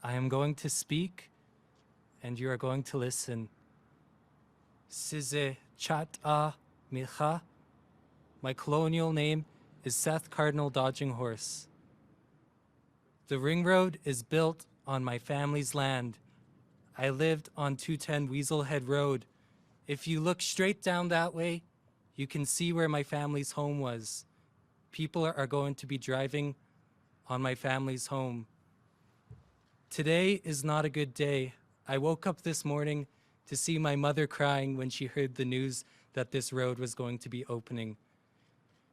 I am going to speak, and you are going to listen. Size Chat'a Micha. My colonial name is Seth Cardinal Dodginghorse. The ring road is built on my family's land. I lived on 210 Weasel Head Road. If you look straight down that way, you can see where my family's home was. People are going to be driving on my family's home. Today is not a good day. I woke up this morning to see my mother crying when she heard the news that this road was going to be opening.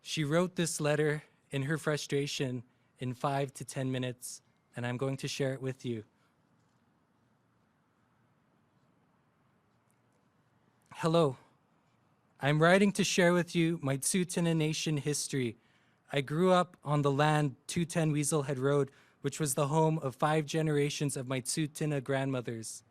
She wrote this letter in her frustration in 5 to 10 minutes, and I'm going to share it with you. Hello. I'm writing to share with you my Tsuut'ina Nation history. I grew up on the land 210 Weasel Head Road, which was the home of 5 generations of my Tsuut'ina grandmothers.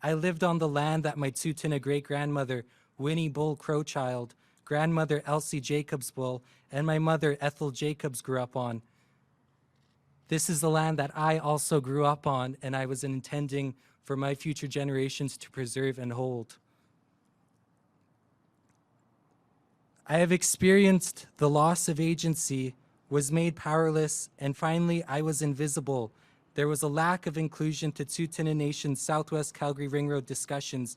I lived on the land that my Tsuut'ina great-grandmother, Winnie Bull Crowchild, grandmother Elsie Jacobs Bull, and my mother Ethel Jacobs grew up on. This is the land that I also grew up on, and I was intending for my future generations to preserve and hold. I have experienced the loss of agency, was made powerless, and finally I was invisible. There was a lack of inclusion to Tsuut'ina Nation's Southwest Calgary Ring Road discussions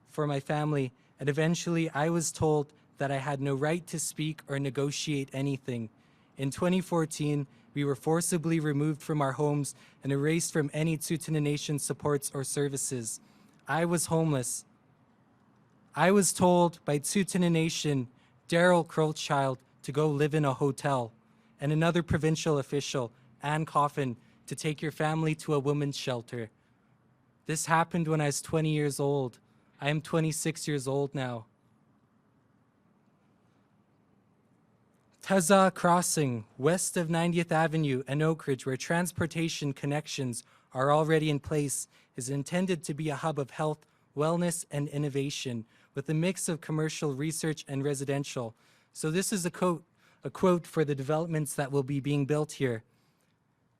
for my family, and eventually I was told that I had no right to speak or negotiate anything. In 2014, we were forcibly removed from our homes and erased from any Tsuut'ina Nation supports or services. I was homeless. I was told by Tsuut'ina Nation Daryl Crowchild to go live in a hotel, and another provincial official, Ann Coffin, to take your family to a women's shelter. This happened when I was 20 years old. I am 26 years old now. Taza Crossing, west of 90th Avenue and Oak Ridge, where transportation connections are already in place, is intended to be a hub of health, wellness, and innovation, with a mix of commercial research and residential. So this is a quote for the developments that will be being built here.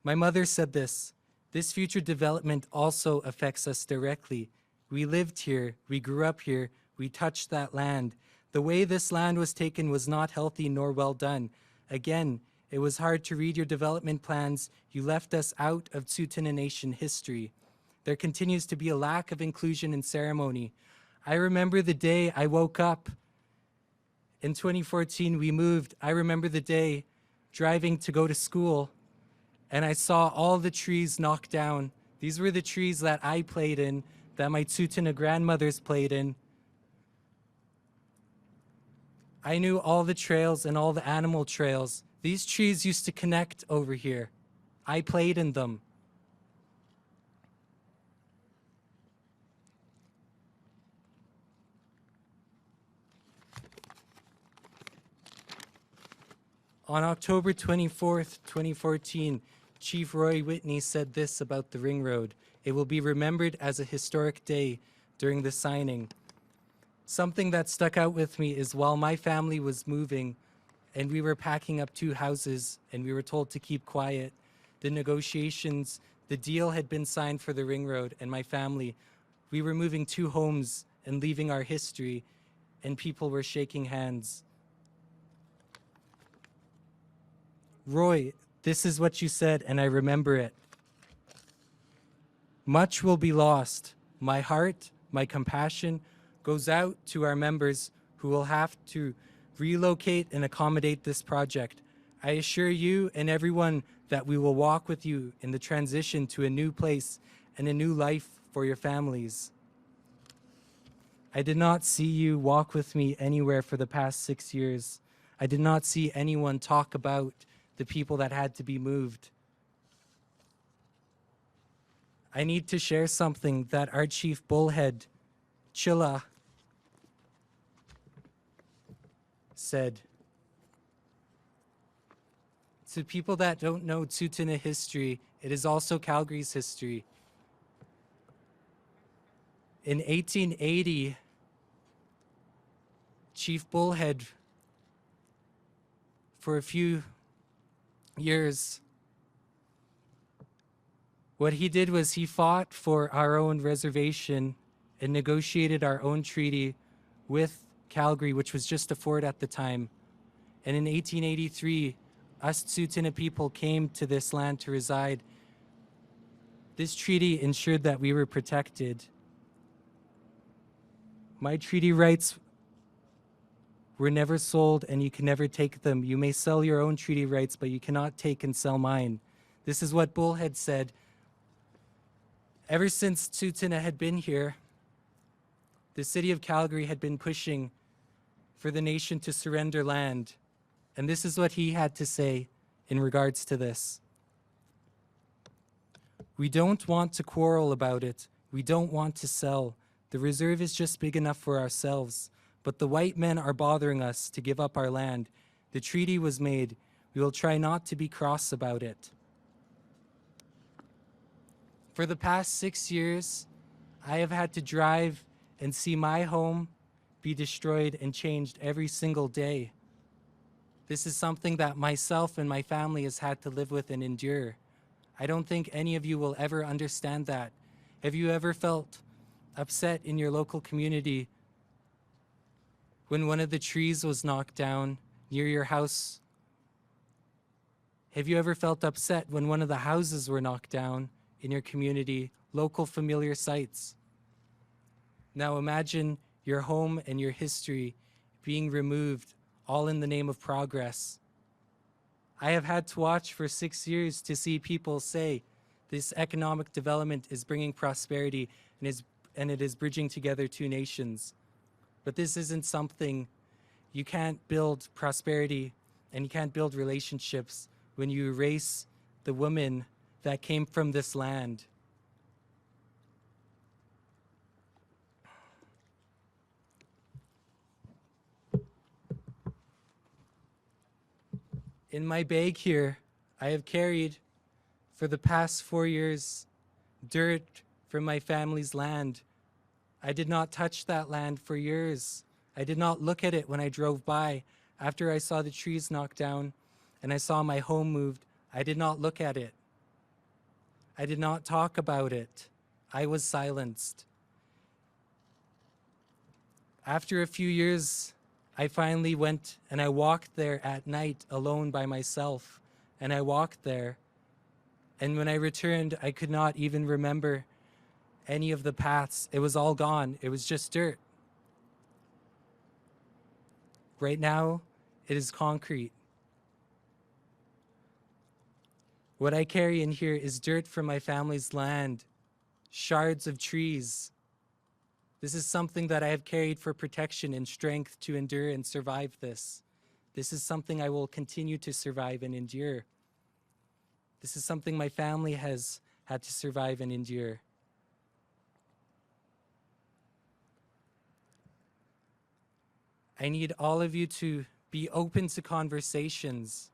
My mother said this future development also affects us directly. We lived here, we grew up here, we touched that land. The way this land was taken was not healthy nor well done. Again, it was hard to read your development plans. You left us out of Tsuut'ina Nation history. There continues to be a lack of inclusion in ceremony. I remember the day I woke up. In 2014, we moved. I remember the day driving to go to school, and I saw all the trees knocked down. These were the trees that I played in, that my Tsuut'ina grandmothers played in. I knew all the trails and all the animal trails. These trees used to connect over here. I played in them. On October 24th, 2014, Chief Roy Whitney said this about the ring road. It will be remembered as a historic day during the signing. Something that stuck out with me is while my family was moving and we were packing up 2 houses and we were told to keep quiet, the negotiations, the deal had been signed for the ring road, and my family, we were moving 2 homes and leaving our history, and people were shaking hands. Roy, this is what you said, and I remember it. Much will be lost. My heart, my compassion goes out to our members who will have to relocate and accommodate this project. I assure you and everyone that we will walk with you in the transition to a new place and a new life for your families. I did not see you walk with me anywhere for the past 6 years. I did not see anyone talk about the people that had to be moved. I need to share something that our chief bullhead, Chilla, said. To people that don't know Tsuut'ina history, it is also Calgary's history. In 1880, Chief Bullhead, for a few years, What he did was he fought for our own reservation and negotiated our own treaty with Calgary, which was just a fort at the time. And in 1883, us Tsuut'ina people came to this land to reside. This treaty ensured that we were protected. My treaty rights were never sold, and you can never take them. You may sell your own treaty rights, but you cannot take and sell mine. This is what Bullhead said. Ever since Tsuut'ina had been here, the city of Calgary had been pushing for the nation to surrender land. And this is what he had to say in regards to this. We don't want to quarrel about it. We don't want to sell. The reserve is just big enough for ourselves. But the white men are bothering us to give up our land. The treaty was made. We will try not to be cross about it. For the past 6 years, I have had to drive and see my home be destroyed and changed every single day. This is something that myself and my family has had to live with and endure. I don't think any of you will ever understand that. Have you ever felt upset in your local community when one of the trees was knocked down near your house? Have you ever felt upset when one of the houses were knocked down in your community, local familiar sites? Now imagine your home and your history being removed, all in the name of progress. I have had to watch for 6 years to see people say this economic development is bringing prosperity and it is bridging together two nations. But this isn't something. You can't build prosperity and you can't build relationships when you erase the women that came from this land. In my bag here, I have carried for the past 4 years dirt from my family's land. I did not touch that land for years. I did not look at it when I drove by. After I saw the trees knocked down and I saw my home moved, I did not look at it. I did not talk about it. I was silenced. After a few years, I finally went and I walked there at night alone by myself. And I walked there. And when I returned, I could not even remember any of the paths. It was all gone. It was just dirt. Right now, it is concrete. What I carry in here is dirt from my family's land, shards of trees. This is something that I have carried for protection and strength to endure and survive this. This is something I will continue to survive and endure. This is something my family has had to survive and endure. I need all of you to be open to conversations.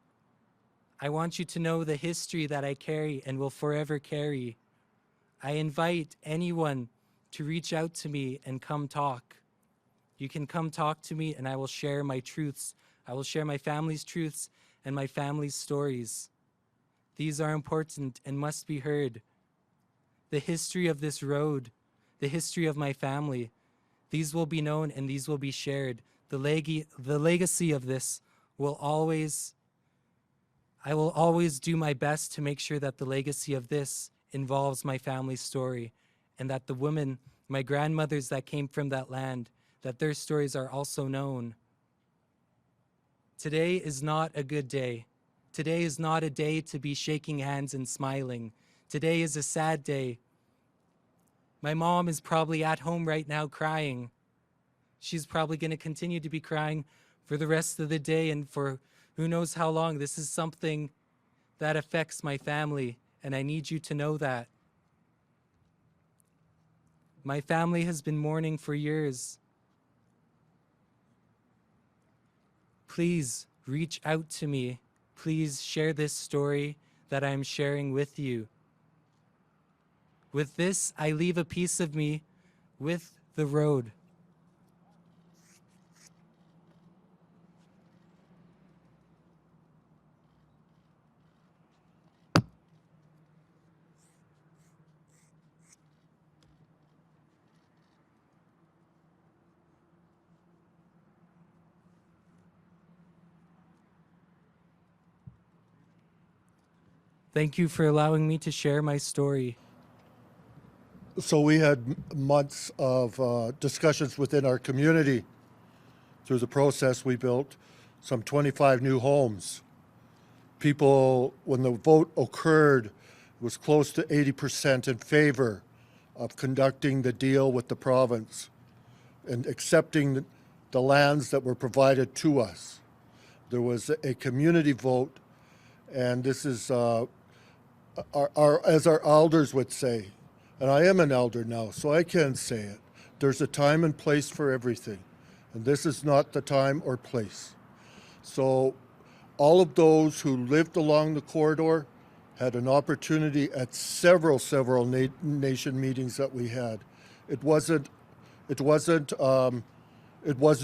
I want you to know the history that I carry and will forever carry. I invite anyone to reach out to me and come talk. You can come talk to me and I will share my truths. I will share my family's truths and my family's stories. These are important and must be heard. The history of this road, the history of my family, these will be known and these will be shared. The legacy of this will always, I will always do my best to make sure that the legacy of this involves my family's story and that the women, my grandmothers that came from that land, that their stories are also known. Today is not a good day. Today is not a day to be shaking hands and smiling. Today is a sad day. My mom is probably at home right now crying. She's probably going to continue to be crying for the rest of the day and for who knows how long. This is something that affects my family, and I need you to know that. My family has been mourning for years. Please reach out to me. Please share this story that I'm sharing with you. With this, I leave a piece of me with the road. Thank you for allowing me to share my story. So we had months of discussions within our community. Through the process, we built some 25 new homes. People, when the vote occurred, was close to 80% in favor of conducting the deal with the province and accepting the lands that were provided to us. There was a community vote, and this is, as our elders would say, and I am an elder now, so I can say it, there's a time and place for everything, and this is not the time or place. So all of those who lived along the corridor had an opportunity at several nation meetings that we had. It was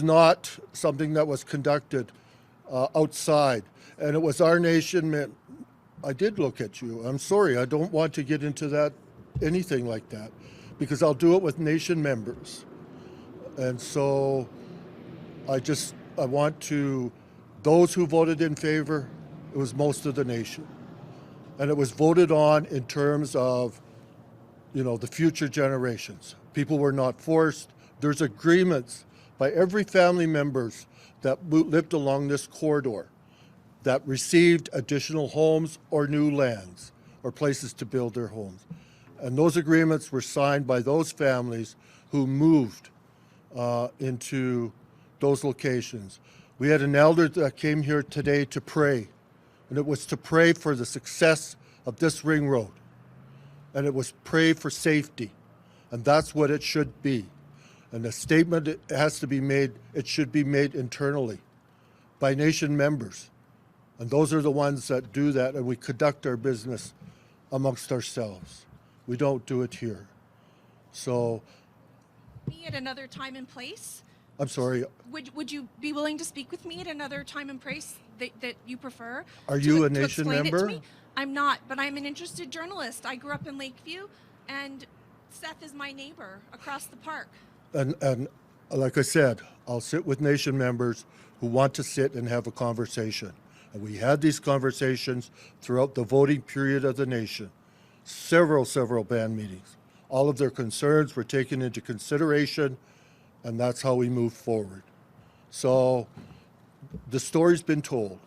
not something that was conducted outside, and it was our nation. I did look at you. I'm sorry. I don't want to get into that, anything like that, because I'll do it with nation members. And so I want to, those who voted in favor, it was most of the nation. And it was voted on in terms of, the future generations. People were not forced. There's agreements by every family members that lived along this corridor that received additional homes or new lands or places to build their homes. And those agreements were signed by those families who moved into those locations. We had an elder that came here today to pray, and it was to pray for the success of this ring road. And it was pray for safety, and that's what it should be. And the statement has to be made, it should be made internally by nation members. And those are the ones that do that, and we conduct our business amongst ourselves. We don't do it here. So. Me at another time and place? I'm sorry. Would you be willing to speak with me at another time and place that you prefer? Are you a nation member? I'm not, but I'm an interested journalist. I grew up in Lakeview, and Seth is my neighbor across the park. And like I said, I'll sit with nation members who want to sit and have a conversation. And we had these conversations throughout the voting period of the nation. Several band meetings. All of their concerns were taken into consideration, and that's how we move forward. So the story's been told.